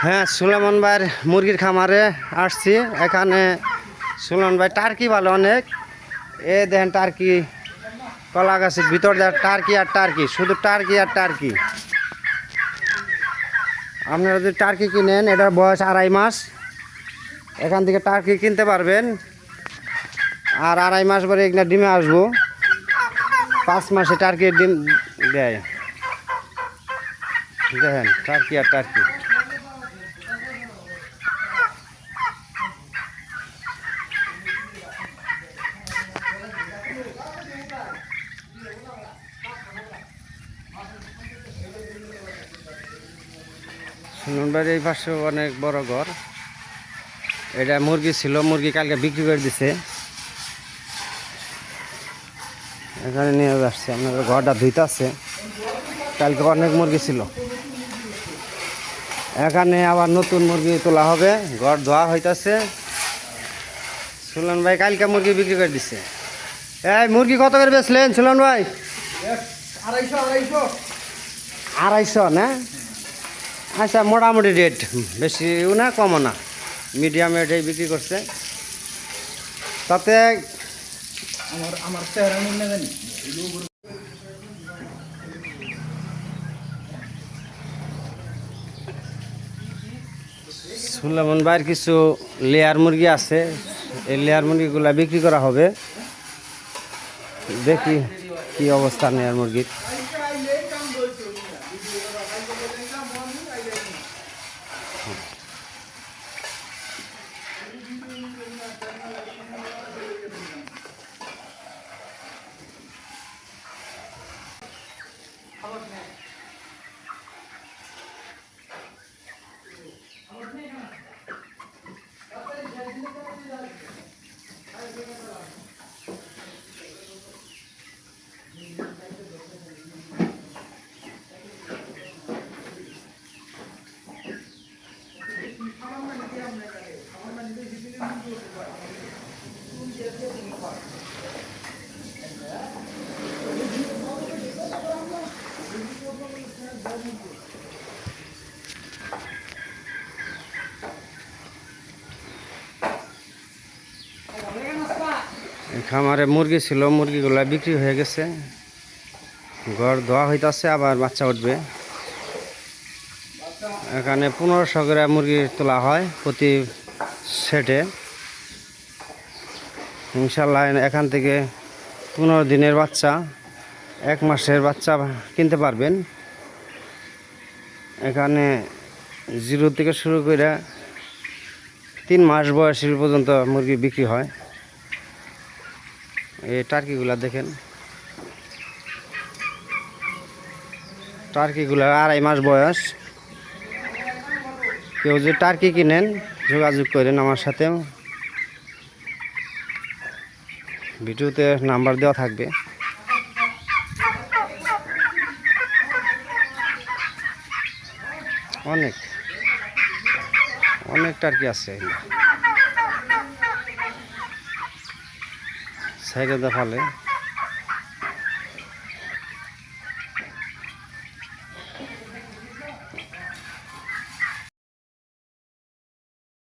হ্যাঁ, সুলেমান ভাইয়ের মুরগির খামারে আসছি। এখানে সুলেমান ভাই টার্কি ভালো অনেক। এ দেখেন টার্কি, কলা গাছের ভিতর দেয় টার্কি আর টার্কি, শুধু টার্কি আর টার্কি। আপনারা যদি টার্কি কিনেন, এটার বয়স 2.5 মাস। এখান থেকে টার্কি কিনতে পারবেন। আর 2.5 মাস পরে এখানে ডিমে আসবো। 5 মাসে টার্কির ডিম দেয়। দেখেন টার্কি আর টার্কি। সুলেমান ভাইয়ের এই পাশে অনেক বড় ঘর। এটা মুরগি ছিল, মুরগি কালকে বিক্রি করে দিছে। এখানে নিয়ে আসছে, আপনাদের ঘরটা ধুইতে আছে। কালকে অনেক মুরগি ছিল। এখানে আবার নতুন মুরগি তোলা হবে, ঘর ধোয়া হইতেছে। সুলেমান ভাই কালকে মুরগি বিক্রি করে দিচ্ছে। এই মুরগি কত করে বেচলেন সুলেমান ভাই? 250 না? আচ্ছা, মোটামুটি রেট, বেশিও না কমও না, মিডিয়াম রেটেই বিক্রি করছে। তাতে সুলেমান ভাইয়ের কিছু লেয়ার মুরগি আছে, এই লেয়ার মুরগিগুলা বিক্রি করা হবে। দেখি কি অবস্থা লেয়ার মুরগির। খামারে মুরগি ছিল, মুরগিগুলা বিক্রি হয়ে গেছে। ঘর ধোয়া হইতাছে, আবার বাচ্চা উঠবে। এখানে 1500 করে মুরগি তোলা হয় প্রতি সেটে। ইনশাল্লাহ এখান থেকে 15 দিনের বাচ্চা, 1 মাসের বাচ্চা কিনতে পারবেন। এখানে 0 থেকে শুরু করে 3 মাস বয়সী পর্যন্ত মুরগি বিক্রি হয়। এই টার্কিগুলা দেখেন, টার্কিগুলার 2.5 মাস বয়স। কেউ যদি টার্কি কিনেন, যোগাযোগ করেন আমার সাথে। ভিডিওতে নাম্বার দেওয়া থাকবে। অনেক অনেক টার্কি আছে সাইডে দেখালে।